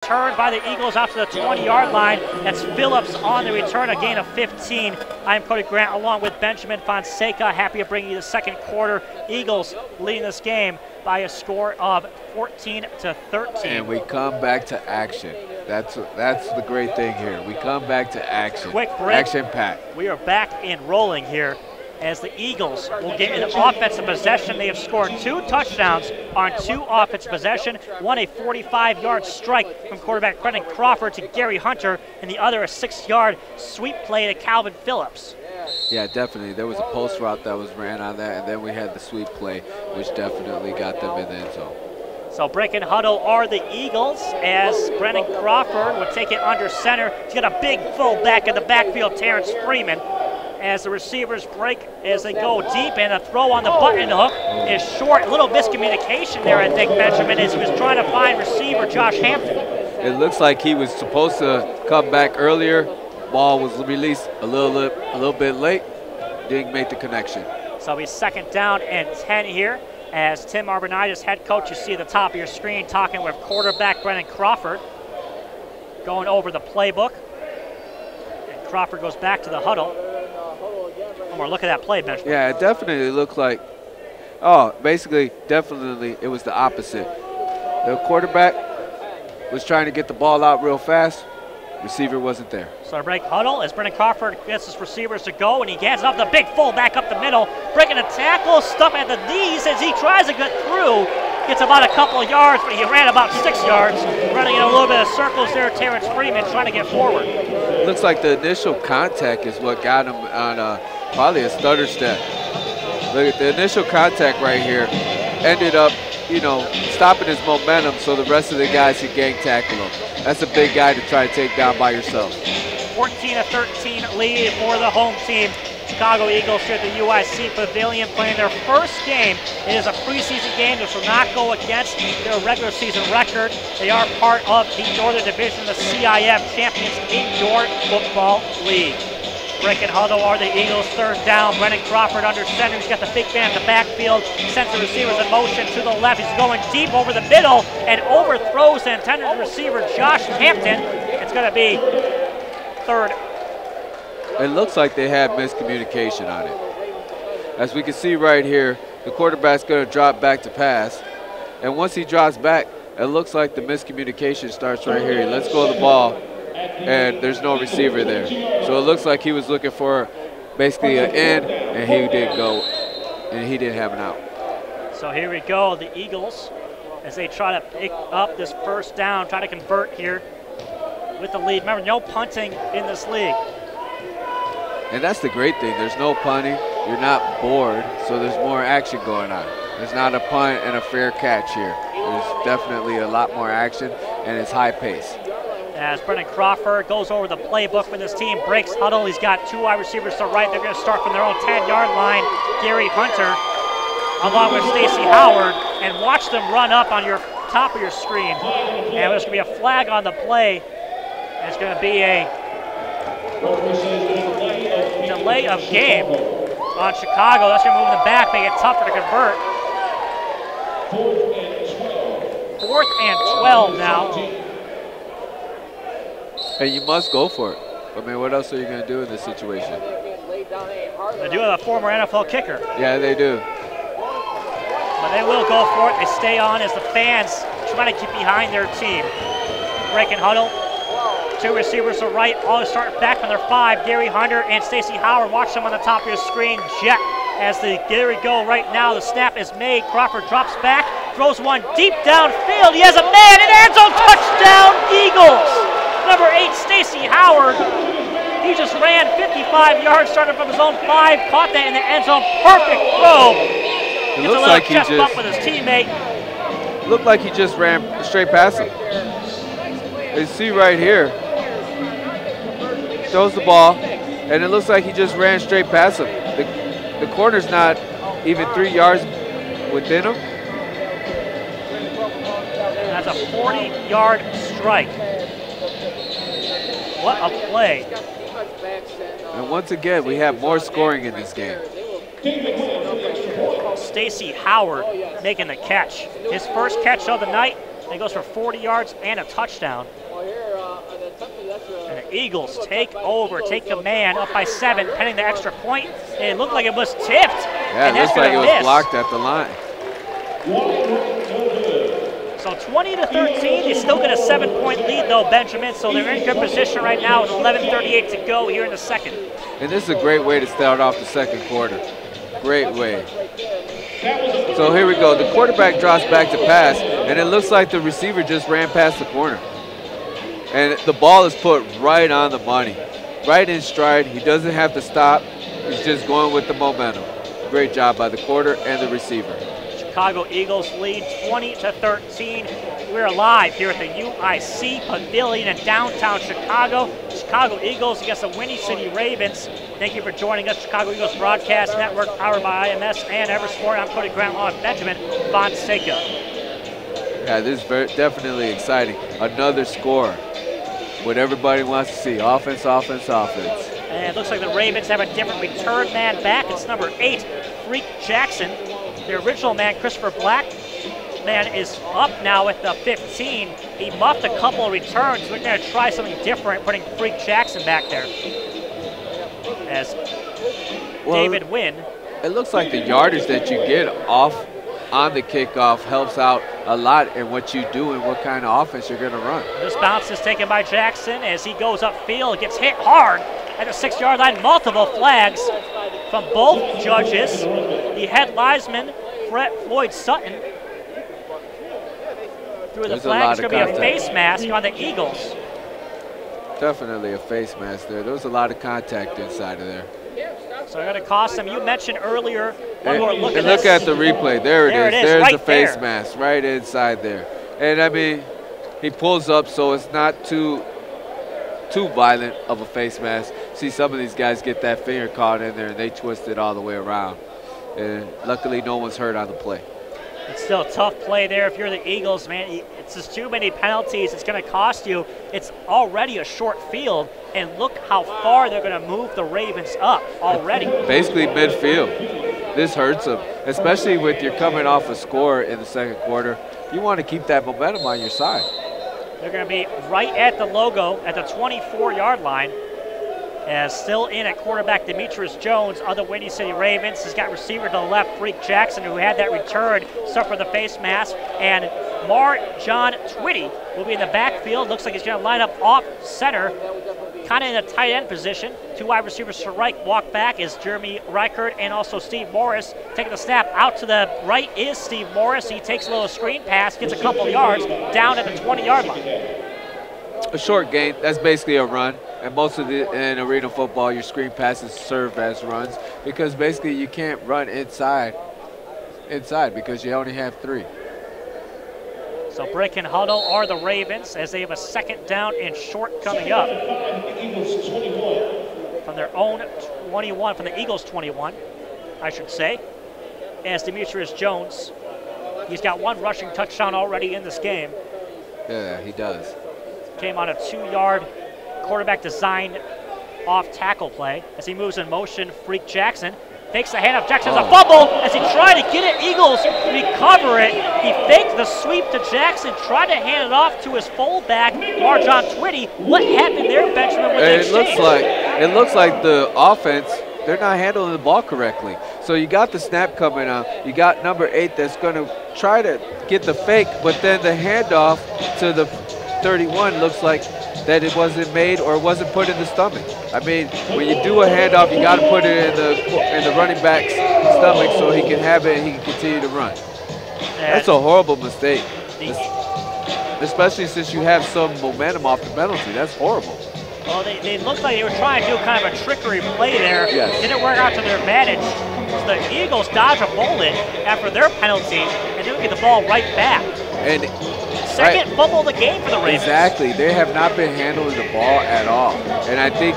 Turned by the Eagles out to the 20-yard line. That's Phillips on the return, a gain of 15. I'm Cody Grant along with Benjamin Fonseca. Happy to bring you the second quarter. Eagles leading this game by a score of 14-13. And we come back to action. That's the great thing here. We come back to action. Quick break. Action-packed. We are back and rolling here as the Eagles will get an offensive possession. They have scored 2 touchdowns on 2 offensive possession. One a 45-yard strike from quarterback Brendan Crawford to Gary Hunter, and the other a 6-yard sweep play to Calvin Phillips. Yeah, definitely. There was a post route that was ran on that, and then we had the sweep play, which definitely got them in the end zone. So breaking huddle are the Eagles as Brendan Crawford would take it under center. He's got a big fullback in the backfield, Terrence Freeman. As the receivers break as they go deep, and a throw on the button hook is short. A little miscommunication there, I think, Benjamin, as he was trying to find receiver Josh Hampton. It looks like he was supposed to come back earlier. Ball was released a little bit late. Didn't make the connection. So he's second down and 10 here as Tim Arbonitis, head coach, you see at the top of your screen, talking with quarterback Brendan Crawford, going over the playbook. And Crawford goes back to the huddle. One more look at that play, Benjamin. Yeah, it definitely looked like, definitely it was the opposite. The quarterback was trying to get the ball out real fast. Receiver wasn't there. So our break huddle as Brendan Crawford gets his receivers to go, and he gets up the big fullback up the middle, breaking a tackle, stuck at the knees as he tries to get through. Gets about a couple of yards, but he ran about 6 yards, running in a little bit of circles there. Terrence Freeman trying to get forward. Looks like the initial contact is what got him on probably a stutter step. Look at the initial contact right here. Ended up, stopping his momentum so the rest of the guys could gang tackle him. That's a big guy to try to take down by yourself. 14-13 lead for the home team. Chicago Eagles here at the UIC Pavilion playing their first game. It is a preseason game. This will not go against their regular season record. They are part of the Northern Division of the CIF Champions Indoor Football League. Breaking huddle are the Eagles, third down. Brendan Crawford under center. He's got the big man in the backfield. Sends the receivers in motion to the left. He's going deep over the middle and overthrows the intended receiver, Josh Hampton. It's going to be third. It looks like they had miscommunication on it. As we can see right here, the quarterback's going to drop back to pass. And once he drops back, it looks like the miscommunication starts right here. He lets go of the ball, and there's no receiver there. So it looks like he was looking for basically an in, and he didn't go, and he didn't have an out. So here we go, the Eagles, as they try to pick up this first down, try to convert here with the lead. Remember, no punting in this league. And that's the great thing. There's no punting. You're not bored, so there's more action going on. There's not a punt and a fair catch here. There's definitely a lot more action, and it's high pace. As Brendan Crawford goes over the playbook with his team, breaks huddle. He's got 2 wide receivers to right. They're going to start from their own 10-yard line. Gary Hunter along with Stacy Howard, and watch them run up on your top of your screen. And there's going to be a flag on the play. And it's going to be a delay of game on Chicago. That's going to move them back, make it tougher to convert. 4th and 12 now. And you must go for it. I mean, what else are you going to do in this situation? They do have a former NFL kicker. Yeah, they do. But they will go for it. They stay on as the fans try to keep behind their team. Breaking huddle. 2 receivers to right. All start back from their 5. Gary Hunter and Stacy Howard. Watch them on the top of your screen. Jet as there we go right now. The snap is made. Crawford drops back. Throws one deep downfield. He has a man in end zone. Touchdown, Eagles. Number 8, Stacy Howard. He just ran 55 yards, started from his own 5, caught that in the end zone. Perfect throw. It looks like he chest bump with his teammate. Looked like he just ran straight past him. You see right here, throws the ball, and it looks like he just ran straight past him. The corner's not even 3 yards within him. That's a 40-yard strike. What a play. And once again, we have more scoring in this game. Stacy Howard making the catch. His first catch of the night, And he goes for 40 yards and a touchdown. And the Eagles take over, take command, up by 7, pending the extra point. And it looked like it was tipped. Yeah, it looks like it was blocked at the line. So 20-13, they still get a 7-point lead though, Benjamin. So they're in good position right now with 11:38 to go here in the second. And this is a great way to start off the second quarter. Great way. So here we go. The quarterback drops back to pass, and it looks like the receiver just ran past the corner. And the ball is put right on the money, right in stride. He doesn't have to stop. He's just going with the momentum. Great job by the quarter and the receiver. Chicago Eagles lead 20-13. We're live here at the UIC Pavilion in downtown Chicago. Chicago Eagles against the Windy City Ravens. Thank you for joining us, Chicago Eagles Broadcast Network, powered by IMS and Eversport. I'm Cody Grant along with Benjamin Fonseca. Yeah, this is definitely exciting. Another score. What everybody wants to see, offense, offense, offense. And it looks like the Ravens have a different return man back. It's number 8, Freak Jackson. The original man, Christopher Black, is up now at the 15. He muffed a couple of returns. We're going to try something different, putting Freak Jackson back there. As David Wynn. It looks like the yardage that you get off on the kickoff helps out a lot in what you do and what kind of offense you're going to run. This bounce is taken by Jackson as he goes upfield, gets hit hard at the 6-yard line. Multiple flags from both judges. The head linesman, Floyd Sutton, through the flag. It's going to be a face mask on the Eagles. Definitely a face mask there. There was a lot of contact inside of there. So they're going to cost them. You mentioned earlier when we were looking and look at the replay. There it is. There's right the face there. mask right inside there. And I mean, he pulls up so it's not too violent of a face mask. See some of these guys get that finger caught in there and they twist it all the way around. And luckily no one's hurt on the play. It's still a tough play there if you're the Eagles, man. It's just too many penalties. It's going to cost you. It's already a short field, and look how far they're going to move the Ravens up already. Basically midfield. This hurts them, especially with you're coming off a score in the second quarter. You want to keep that momentum on your side. They're going to be right at the logo at the 24-yard line. As still in at quarterback Demetrius Jones of the Windy City Ravens. He's got receiver to the left, Freak Jackson, who had that return, suffered the face mask. And John Twitty will be in the backfield. Looks like he's going to line up off center, kind of in a tight end position. 2 wide receivers to right walk back is Jeremy Reichert and also Steve Morris. Taking the snap out to the right is Steve Morris. He takes a little screen pass, gets a couple yards down at the 20-yard line. A short gain, that's basically a run. And most of in arena football, your screen passes serve as runs because basically you can't run inside because you only have 3. So break and huddle are the Ravens as they have a second down and short coming up from their own 21, from the Eagles 21, I should say. As Demetrius Jones, he's got 1 rushing touchdown already in this game. Yeah, he does. Came on a 2-yard quarterback design off tackle play. As he moves in motion, Freak Jackson takes the handoff. Jackson's a fumble as he tried to get it. Eagles recover it. He faked the sweep to Jackson, tried to hand it off to his fullback, Marjon Twitty. What happened there, Benjamin, with the exchange? It looks like the offense, they're not handling the ball correctly. So you got the snap coming on. You got number 8 that's going to try to get the fake, but then the handoff to the 31 looks like that it wasn't made or it wasn't put in the stomach. I mean, when you do a handoff, you got to put it in the running back's stomach so he can have it and he can continue to run. That's a horrible mistake, especially since you have some momentum off the penalty. That's horrible. Well, they looked like they were trying to do kind of a trickery play there. Yes. Didn't work out to their advantage. So the Eagles dodge a bullet after their penalty, and then we get the ball right back. And second fumble of the game for the Ravens. Exactly. They have not been handling the ball at all. And I think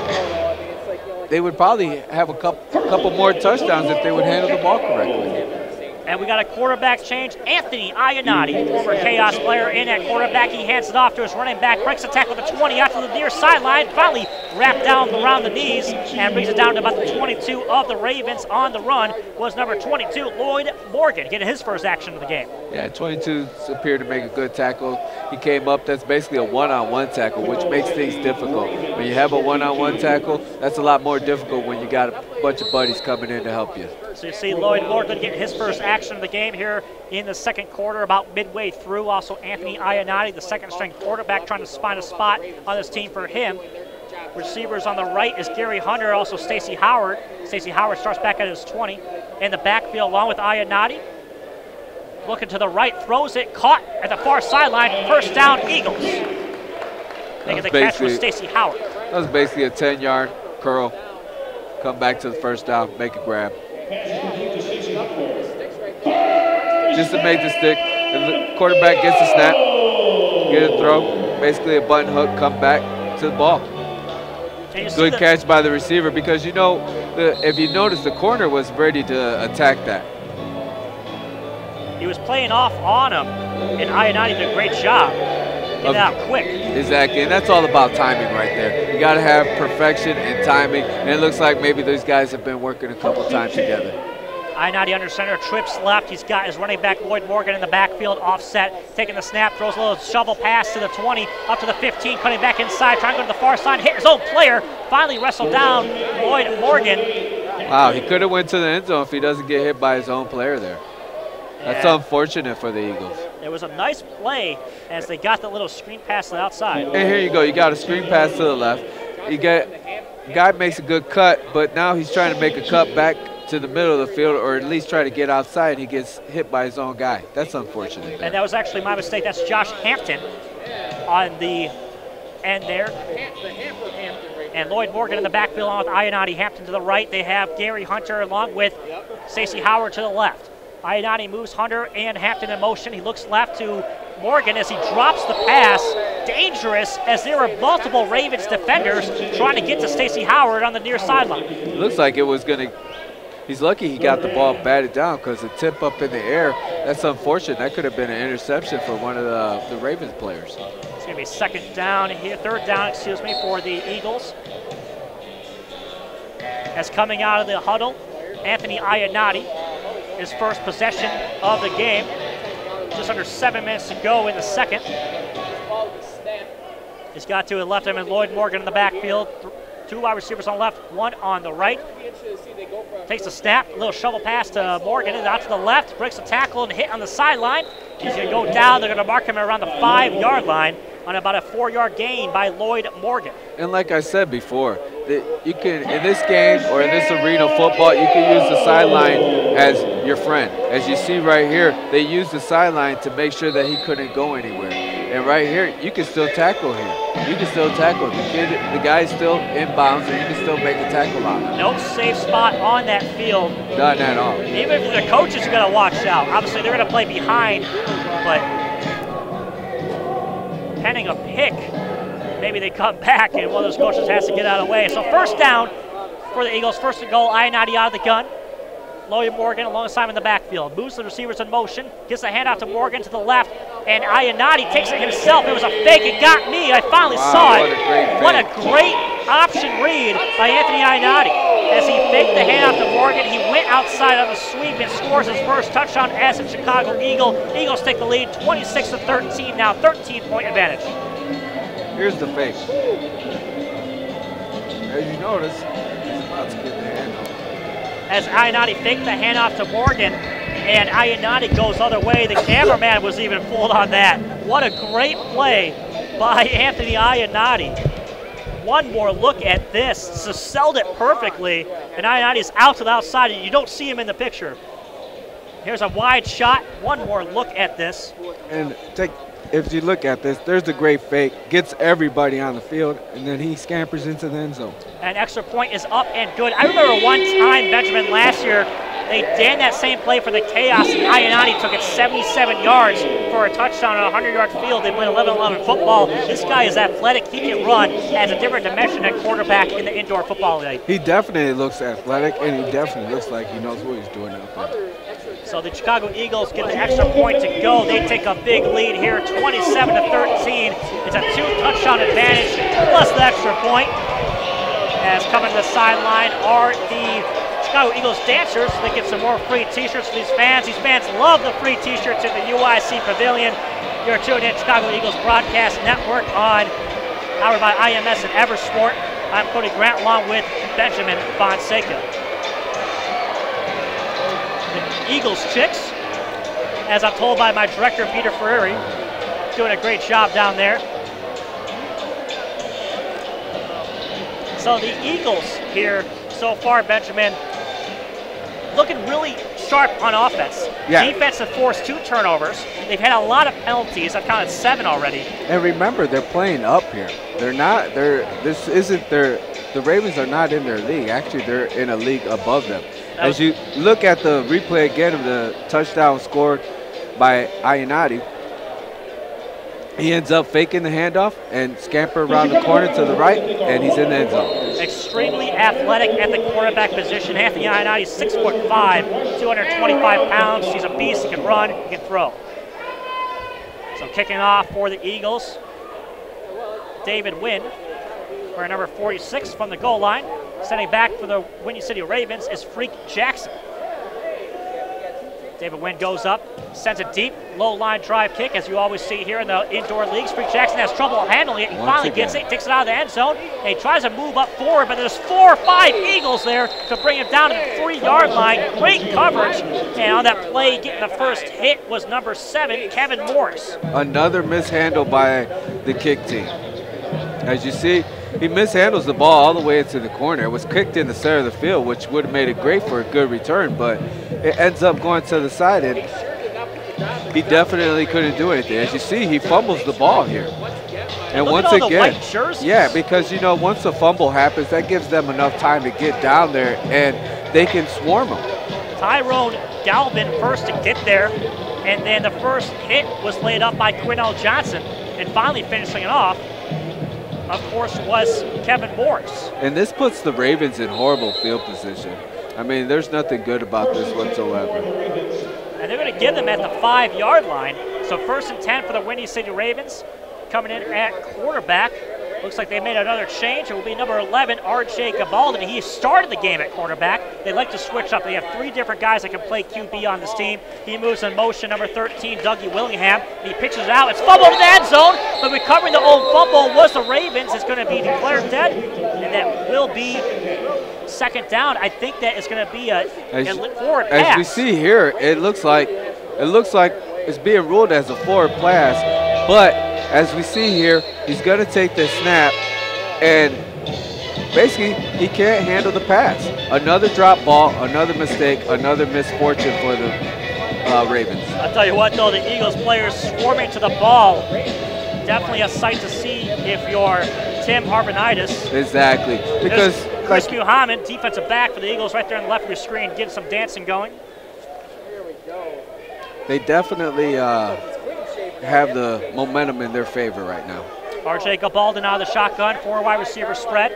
they would probably have a couple more touchdowns if they would handle the ball correctly. And we got a quarterback change. Anthony Iannati, former Chaos player, in at quarterback. He hands it off to his running back, breaks the tackle at the 20 out to the near sideline, finally wrapped down around the knees and brings it down to about the 22 of the Ravens. On the run was number 22, Lloyd Morgan, getting his first action of the game. Yeah, 22 appeared to make a good tackle. He came up, that's basically a one-on-one tackle, which makes things difficult. When you have a one-on-one tackle, that's a lot more difficult when you got a bunch of buddies coming in to help you. So you see Lloyd Morgan getting his first action of the game here in the second quarter, about midway through. Also Anthony Iannati, the second-string quarterback, trying to find a spot on this team for him. Receivers on the right is Gary Hunter, also Stacy Howard. Stacy Howard starts back at his 20. In the backfield along with Iannati. Looking to the right, throws it, caught at the far sideline. First down, Eagles. Making the catch with Stacy Howard. That was basically a 10-yard curl. Come back to the first down, make a grab. Just to make the stick. If the quarterback gets a snap, get a throw, basically a button hook, come back to the ball. Good catch by the receiver, because you know, if you notice, the corner was ready to attack that. He was playing off on him, and Iannati did a great job. Get out quick. Exactly, and that's all about timing right there. You got to have perfection and timing, and it looks like maybe those guys have been working a couple times together. Iannati under center, trips left. He's got his running back Lloyd Morgan in the backfield, offset, taking the snap, throws a little shovel pass to the 20, up to the 15, cutting back inside, trying to go to the far side, hit his own player, finally wrestled down Lloyd Morgan. Wow, he could have went to the end zone if he doesn't get hit by his own player there. That's unfortunate for the Eagles. It was a nice play as they got the little screen pass to the outside. And here you go. You got a screen pass to the left. You get, guy makes a good cut, but now he's trying to make a cut back to the middle of the field, or at least try to get outside. He gets hit by his own guy. That's unfortunate. And that was actually my mistake. That's Josh Hampton on the end there. And Lloyd Morgan in the backfield along with Iannati. Hampton to the right. They have Gary Hunter along with Stacy Howard to the left. Iannati moves Hunter and Hampton in motion. He looks left to Morgan as he drops the pass. Dangerous, as there were multiple Ravens defenders trying to get to Stacy Howard on the near sideline. It looks like it was going to, he's lucky he got the ball batted down, because the tip up in the air, that's unfortunate. That could have been an interception for one of the Ravens players. It's going to be second down here, third down, excuse me, for the Eagles. As coming out of the huddle, Anthony Iannati, his first possession of the game. Just under 7 minutes to go in the second. He's got to his left him and Lloyd Morgan in the backfield. Two wide receivers on the left, one on the right. Takes a snap, a little shovel pass to Morgan, and out to the left, breaks a tackle and hit on the sideline. He's going to go down. They're going to mark him around the 5-yard line on about a 4-yard gain by Lloyd Morgan. And like I said before, you can, in this game or in this arena of football, you can use the sideline as your friend. As you see right here, they used the sideline to make sure that he couldn't go anywhere. And right here, you can still tackle him. You can still tackle him. The guy's still in bounds, and you can still make a tackle on him. No safe spot on that field. Not at all. Even if the coaches are going to watch out. Obviously, they're going to play behind, but pending a pick, maybe they come back, and one of those coaches has to get out of the way. So first down for the Eagles. First and goal, Iannati out of the gun. Lloyd Morgan alongside him in the backfield. Moves the receivers in motion. Gets the handout to Morgan to the left. And Iannati takes it himself. It was a fake. It got me. I finally saw it. What a great option read by Anthony Iannati. As he faked the handout to Morgan, he went outside on the sweep and scores his first touchdown as a Chicago Eagle. Eagles take the lead 26-13 now. 13-point advantage. Here's the fake. As you notice, he's about to get the handoff. As Iannati faked the handoff to Morgan, and Iannati goes other way. The cameraman was even fooled on that. What a great play by Anthony Iannati. One more look at this. Just sold it perfectly, and Iannati's out to the outside, and you don't see him in the picture. Here's a wide shot. One more look at this. And if you look at this, there's the great fake, gets everybody on the field, and then he scampers into the end zone. An extra point is up and good. I remember one time, Benjamin, last year, they did that same play for the Chaos, and Iannati took it 77 yards for a touchdown on a 100-yard field. They played 11-11 football. This guy is athletic. He can run. Has a different dimension at quarterback in the indoor football league. He definitely looks athletic, and he definitely looks like he knows what he's doing out there. So the Chicago Eagles get the extra point to go. They take a big lead here, 27-13. It's a 2-touchdown advantage plus the extra point. As coming to the sideline are the Chicago Eagles dancers. So they get some more free t-shirts for these fans. These fans love the free t-shirts at the UIC Pavilion. You're tuned in Chicago Eagles Broadcast Network on powered by IMS and Eversport. I'm Cody Grant along with Benjamin Fonseca. The Eagles chicks, as I'm told by my director Peter Ferreri, doing a great job down there. So the Eagles here so far, Benjamin, looking really sharp on offense. Yeah. Defense have forced 2 turnovers. They've had a lot of penalties. I've counted 7 already. And remember, they're playing up here. The Ravens are not in their league. Actually, they're in a league above them. As you look at the replay again of the touchdown scored by Ionati, he ends up faking the handoff and scamper around the corner to the right, and he's in the end zone. Extremely athletic at the quarterback position. Anthony Ionati's 6'5", 225 pounds. He's a beast. He can run. He can throw. So kicking off for the Eagles, David Wynn, wearing number 46 from the goal line. Sending back for the Windy City Ravens is Freak Jackson. David Wynn goes up, sends a deep, low-line drive kick, as you always see here in the indoor leagues. Freak Jackson has trouble handling it. He finally gets it, takes it out of the end zone, and he tries to move up forward, but there's 4 or 5 Eagles there to bring him down to the 3-yard line. Great coverage, and on that play, getting the first hit was number 7, Kevin Morris. Another mishandle by the kick team. As you see, he mishandles the ball all the way into the corner. It was kicked in the center of the field, which would have made it great for a good return, but it ends up going to the side, and he definitely couldn't do anything. As you see, he fumbles the ball here. And once again, yeah, because, you know, once a fumble happens, that gives them enough time to get down there, and they can swarm them. Tyrone Galvin first to get there, and then the first hit was laid up by Quinnell Johnson, and finally finishing it off, of course, was Kevin Morris. And this puts the Ravens in horrible field position. I mean, there's nothing good about this whatsoever. And they're going to give them at the 5-yard line. So 1st and 10 for the Windy City Ravens. Coming in at quarterback. Looks like they made another change. It will be number 11, R.J. Gabaldon. He started the game at quarterback. They like to switch up. They have 3 different guys that can play QB on this team. He moves in motion, number 13, Dougie Willingham. He pitches it out. It's fumbled in the end zone, but recovering the old fumble was the Ravens. It's going to be declared dead, and that will be 2nd down. I think that is going to be a forward pass. As we see here, it looks like it's being ruled as a forward pass, but as we see here, he's going to take the snap, and basically he can't handle the pass. Another drop ball, another mistake, another misfortune for the Ravens. I'll tell you what, though, the Eagles players swarming to the ball, definitely a sight to see if you're Tim Arvanitis. Exactly, because Chris Muhammad, defensive back for the Eagles, right there on the left of your screen, getting some dancing going. They definitely have the momentum in their favor right now. R.J. Gabaldon out of the shotgun, 4 wide receiver spread.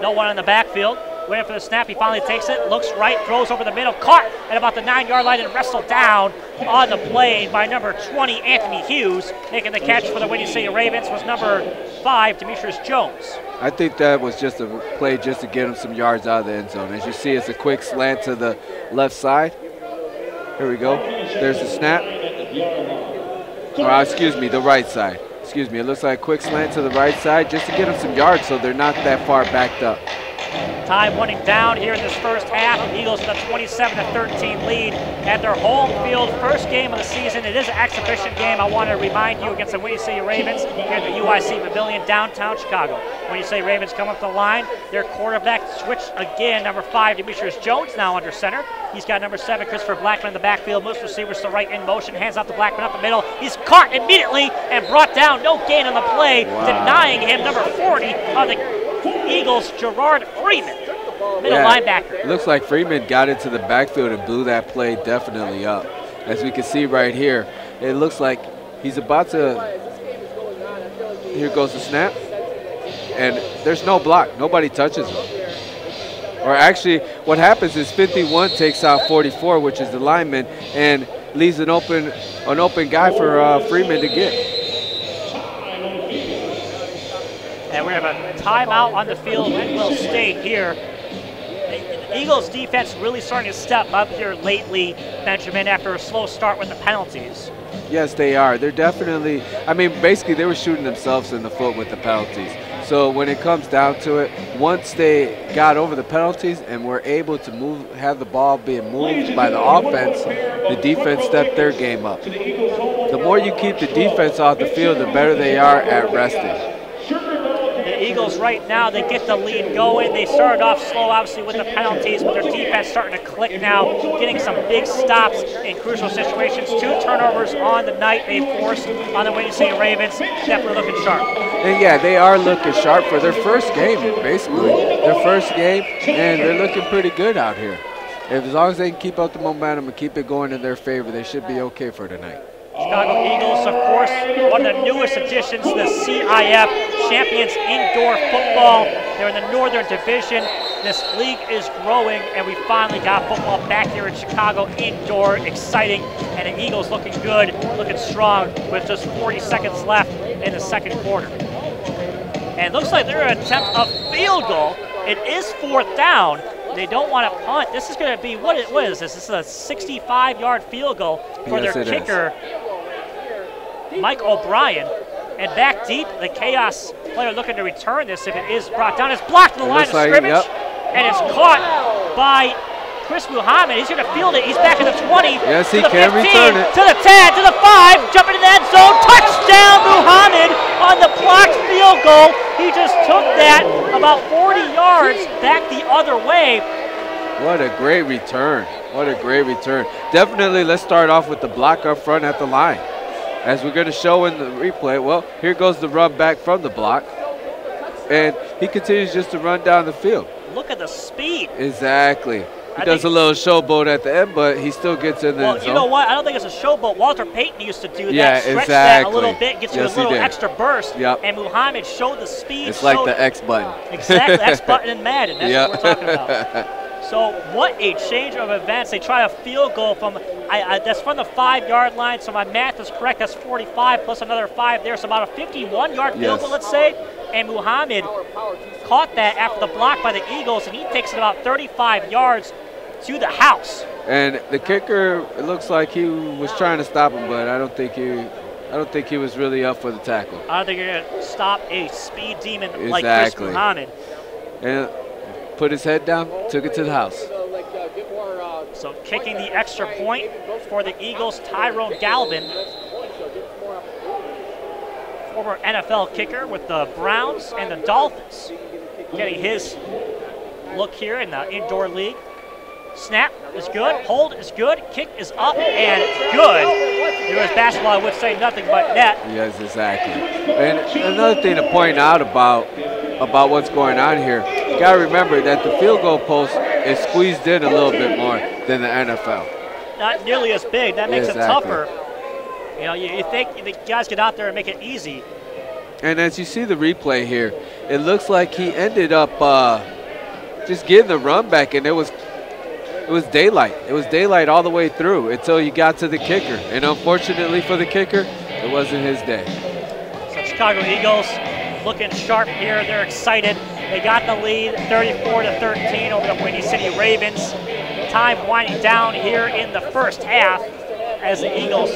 No one in the backfield. Waiting for the snap, he finally takes it, looks right, throws over the middle, caught at about the 9-yard line and wrestled down on the play by number 20, Anthony Hughes. Making the catch for the Windy City Ravens was number 5, Demetrius Jones. I think that was just a play just to get him some yards out of the end zone. As you see, it's a quick slant to the left side. Here we go. There's the snap. Excuse me, the right side. Excuse me, it looks like a quick slant to the right side just to get them some yards so they're not that far backed up. Time winding down here in this first half. The Eagles with a 27-13 lead at their home field. First game of the season. It is an exhibition game. I want to remind you against the Windy City Ravens here at the UIC Pavilion, downtown Chicago. Windy City Ravens come up the line. Their quarterback switched again. Number 5, Demetrius Jones now under center. He's got number 7, Christopher Blackman in the backfield. Most receivers to the right in motion. Hands off to Blackman up the middle. He's caught immediately and brought down. No gain on the play. Wow. Denying him number 40 of the Eagles, Gerard Freeman, middle linebacker. Looks like Freeman got into the backfield and blew that play definitely up. As we can see right here, it looks like he's about to, here goes the snap, and there's no block. Nobody touches him. Or actually, what happens is 51 takes out 44, which is the lineman, and leaves an open guy for Freeman to get. And we have a timeout on the field. It will stay here. The Eagles defense really starting to step up here lately, Benjamin, after a slow start with the penalties. Yes, they are. They're definitely, I mean, basically they were shooting themselves in the foot with the penalties. So when it comes down to it, once they got over the penalties and were able to have the ball being moved by the offense, the defense stepped their game up. The more you keep the defense off the field, the better they are at resting. The Eagles right now, they get the lead going. They started off slow, obviously, with the penalties, but their defense starting to click now, getting some big stops in crucial situations. 2 turnovers on the night they forced on the Windy City Ravens. Definitely looking sharp. And yeah, they are looking sharp for their first game, basically. Their first game, and they're looking pretty good out here. As long as they can keep up the momentum and keep it going in their favor, they should be okay for tonight. Chicago Eagles, of course, one of the newest additions to the CIF, Champions Indoor Football. They're in the Northern Division. This league is growing, and we finally got football back here in Chicago Indoor. Exciting, and the Eagles looking good, looking strong with just 40 seconds left in the second quarter. And it looks like they're going to attempt a field goal. It is 4th down. They don't want to punt. This is going to be, what is this? This is a 65-yard field goal for their kicker, Mike O'Brien. And back deep, the Chaos player looking to return this if it is brought down. It's blocked in the line of scrimmage, and it's caught by Chris Muhammad. He's going to field it. He's back in the 20. Yes, he to the can 15, return it. to the 10, to the 5, jumping in the end zone. Touchdown, Muhammad on the blocked field goal. He just took that about 40 yards back the other way. What a great return. What a great return. Definitely, let's start off with the block up front at the line. As we're going to show in the replay, well, here goes the run back from the block. And he continues just to run down the field. Look at the speed. Exactly. He does a little showboat at the end, but he still gets in the end zone. You know what? I don't think it's a showboat. Walter Payton used to do that. Yeah, Stretch exactly. that a little bit, gets you a little extra burst. Yep. And Muhammad showed the speed. It's like the X button. Exactly, X button in Madden. That's yep. what we're talking about. So what a change of events. They try a field goal from, that's from the 5-yard line. So my math is correct. That's 45 plus another 5 there. So about a 51-yard field goal, let's say. And Muhammad caught that after the block by the Eagles, and he takes it about 35 yards to the house. And the kicker, it looks like he was trying to stop him, but I don't think he was really up for the tackle. I don't think you're going to stop a speed demon like Chris Muhammad. And put his head down, took it to the house. So kicking the extra point for the Eagles, Tyrone Galvin, former NFL kicker with the Browns and the Dolphins, getting his look here in the indoor league. Snap is good, hold is good, kick is up and good. U.S. basketball, I would say nothing but net. Yes, exactly. And another thing to point out about what's going on here, you got to remember that the field goal post is squeezed in a little bit more than the NFL. Not nearly as big. That makes it tougher. You know, you think the guys get out there and make it easy. And as you see the replay here, it looks like he ended up just getting the run back, and it was daylight. It was daylight all the way through until you got to the kicker. And unfortunately for the kicker, it wasn't his day. So Chicago Eagles looking sharp here. They're excited. They got the lead 34-13 over the Windy City Ravens. Time winding down here in the first half as the Eagles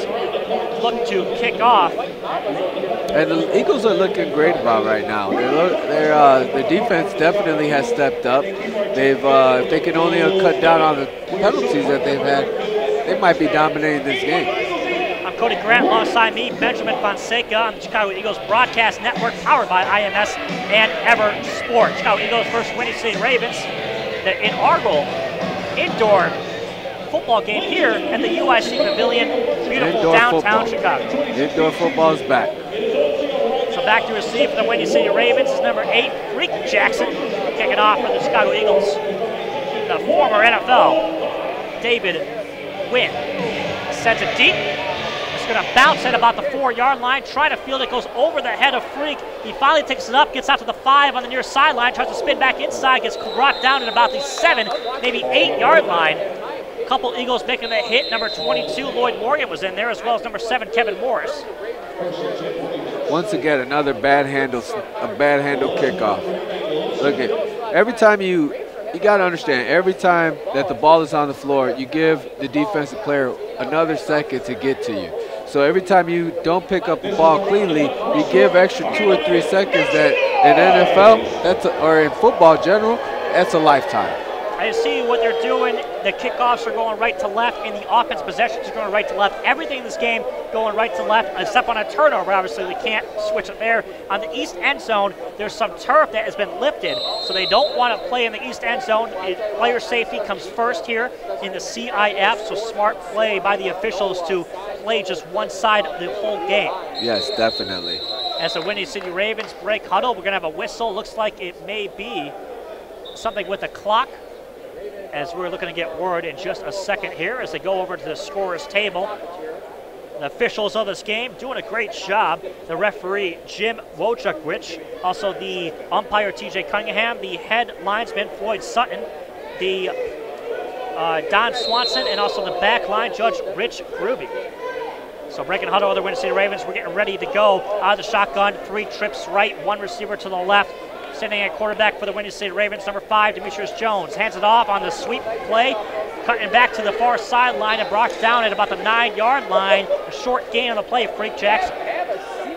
look to kick off. And the Eagles are looking great about right now. Their defense definitely has stepped up. If they can only cut down on the penalties that they've had, they might be dominating this game. I'm Cody Grant alongside me, Benjamin Fonseca on the Chicago Eagles Broadcast Network, powered by IMS and Ever Sport. Chicago Eagles versus Windy City Ravens, the inaugural indoor football game here at the UIC Pavilion, beautiful indoor downtown Chicago. Indoor football is back. So back to receive for the Windy City Ravens is number 8, Freak Jackson, kicking off for the Chicago Eagles. The former NFL, David Wynn, sends it deep. This He's going to bounce at about the 4-yard line, try to field it, goes over the head of Freak. He finally takes it up, gets out to the 5 on the near sideline, tries to spin back inside, gets brought down at about the 7, maybe 8-yard line. A couple Eagles making the hit. Number 22, Lloyd Morgan, was in there, as well as number 7, Kevin Morris. Once again, another bad handle kickoff. Look at every time you got to understand, every time that the ball is on the floor, you give the defensive player another second to get to you. So every time you don't pick up the ball cleanly, you give extra 2 or 3 seconds that in NFL, or in football in general, that's a lifetime. I see what they're doing. The kickoffs are going right to left, and the offense possessions are going right to left. Everything in this game going right to left, except on a turnover. Obviously, they can't switch it there. On the east end zone, there's some turf that has been lifted, so they don't want to play in the east end zone. Player safety comes first here in the CIF, so smart play by the officials to play just one side of the whole game. Yes, definitely. As the Windy City Ravens break huddle, we're going to have a whistle. Looks like it may be something with a clock, as we're looking to get word in just a second here as they go over to the scorer's table. The officials of this game doing a great job. The referee, Jim Wojciechowicz, also the umpire, TJ Cunningham, the head linesman, Floyd Sutton, the Don Swanson, and also the back line judge, Rich Ruby. So breaking huddle of the Windy City Ravens, we're getting ready to go out of the shotgun. 3 trips right, 1 receiver to the left. Sending at quarterback for the Windy City Ravens, number 5, Demetrius Jones. Hands it off on the sweep play, cutting back to the far sideline and brought down at about the 9-yard line. A short gain on the play, Freak Jackson.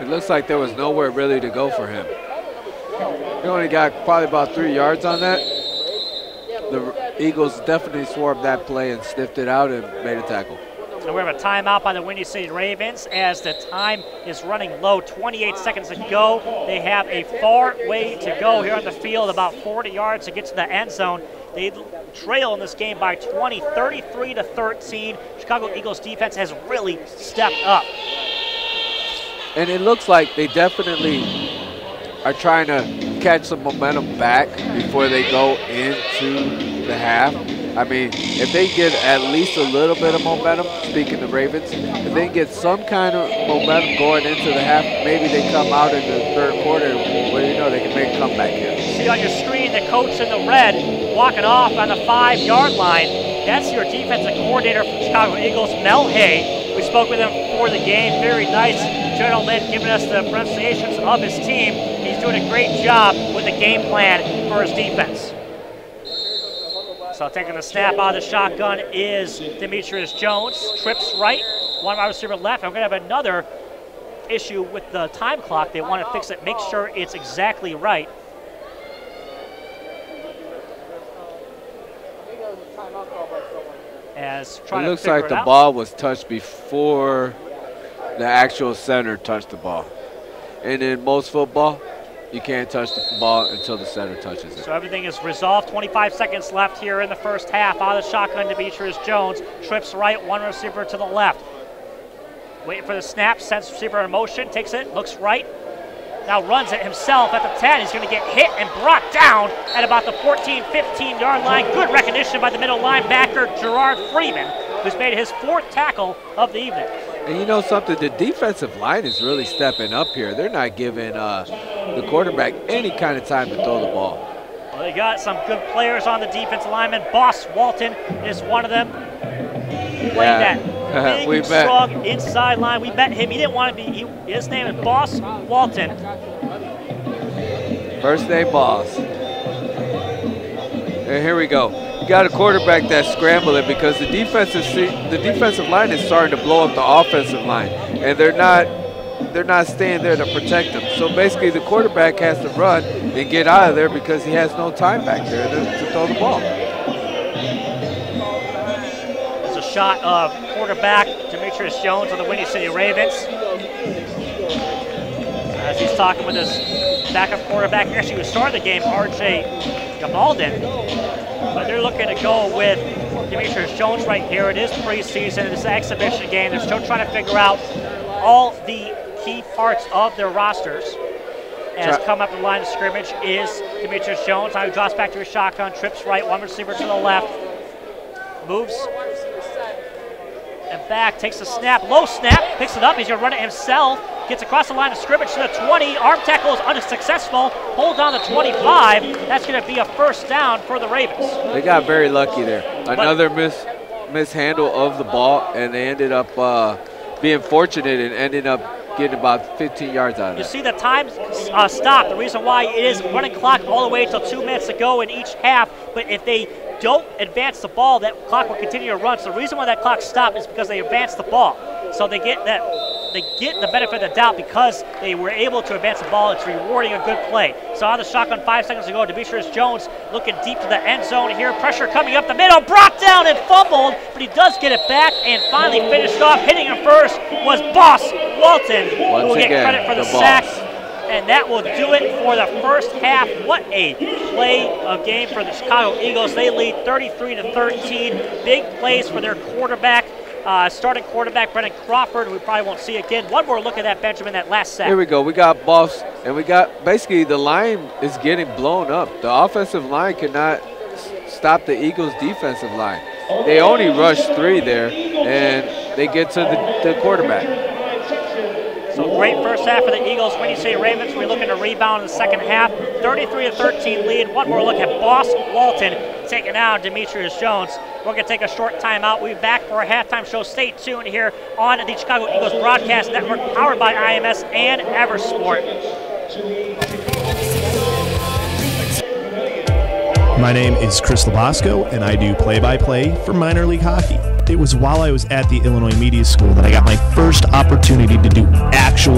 It looks like there was nowhere really to go for him. He only got probably about 3 yards on that. The Eagles definitely swarmed that play and sniffed it out and made a tackle. So we have a timeout by the Windy City Ravens as the time is running low. 28 seconds to go. They have a far way to go here on the field, about 40 yards to get to the end zone. They trail in this game by 20, 33-13. Chicago Eagles defense has really stepped up. And it looks like they definitely are trying to catch some momentum back before they go into the half. I mean, if they get at least a little bit of momentum, speaking of Ravens, if they get some kind of momentum going into the half, maybe they come out in the third quarter, well, you know, they can make a comeback here. See on your screen the coach in the red walking off on the 5-yard line. That's your defensive coordinator for the Chicago Eagles, Mel Hay. We spoke with him before the game. Very nice gentleman, giving us the pronunciations of his team. He's doing a great job with the game plan for his defense. So taking the snap out of the shotgun is Demetrius Jones. Trips right, 1 wide receiver left. I'm going to have another issue with the time clock. They want to fix it, make sure it's exactly right. It looks like the ball was touched before the actual center touched the ball. And in most football, you can't touch the ball until the center touches it. So everything is resolved. 25 seconds left here in the first half. Out of the shotgun, Demetrius Jones. Trips right, 1 receiver to the left. Waiting for the snap, sends receiver in motion, takes it, looks right. Now runs it himself at the 10. He's going to get hit and brought down at about the 14, 15-yard line. Good recognition by the middle linebacker, Gerard Freeman, who's made his 4th tackle of the evening. And you know something, the defensive line is really stepping up here. They're not giving the quarterback any kind of time to throw the ball. Well, they got some good players on the defensive lineman. Boss Walton is one of them. Playing that big, strong inside line. We met him. He didn't want to be. His name is Boss Walton. First name Boss. And here we go. You got a quarterback that's scrambling because the defensive line is starting to blow up the offensive line, and they're not staying there to protect them. So basically, the quarterback has to run and get out of there because he has no time back there to throw the ball. There's a shot of quarterback Demetrius Jones on the Windy City Ravens. As he's talking with his backup quarterback, actually who started the game, R.J. Gabaldon. But they're looking to go with Demetrius Jones right here. It is preseason. It is an exhibition game. They're still trying to figure out all the key parts of their rosters. As come up the line of scrimmage is Demetrius Jones. Now he drops back to his shotgun, trips right, 1 receiver to the left, moves and back, takes the snap, low snap, picks it up, he's going to run it himself, gets across the line of scrimmage to the 20, arm tackle is unsuccessful, hold down the 25, that's going to be a first down for the Ravens. They got very lucky there. Another mishandle of the ball, and they ended up being fortunate and ended up getting about 15 yards out of it. You see the time stop. The reason why it is running clock all the way until 2 minutes to go in each half, but if they don't advance the ball, that clock will continue to run. So the reason why that clock stopped is because they advanced the ball. So they get the benefit of the doubt because they were able to advance the ball. It's rewarding a good play. So on the shotgun, 5 seconds to go. Demetrius Jones looking deep to the end zone here. Pressure coming up the middle. Brought down and fumbled, but he does get it back and finally finished off. Hitting him first was Boss Walton, who will get credit for the sack. And that will do it for the first half. What a play of game for the Chicago Eagles. They lead 33-13. Big plays for their quarterback. Starting quarterback Brendan Crawford, who we probably won't see again. One more look at that, Benjamin, that last sack. Here we go. We got Boss, and we got basically the line is getting blown up. The offensive line cannot stop the Eagles' defensive line. They only rushed 3 there, and they get to the quarterback. So great first half for the Eagles. When you say Ravens, we're looking to rebound in the second half. 33-13 lead. One more look at Boss Walton taking out Demetrius Jones. We're going to take a short timeout. We'll be back for a halftime show. Stay tuned here on the Chicago Eagles Broadcast Network, powered by IMS and Eversport. My name is Chris Labosco, and I do play-by-play for minor league hockey. It was while I was at the Illinois Media School that I got my first opportunity to do actual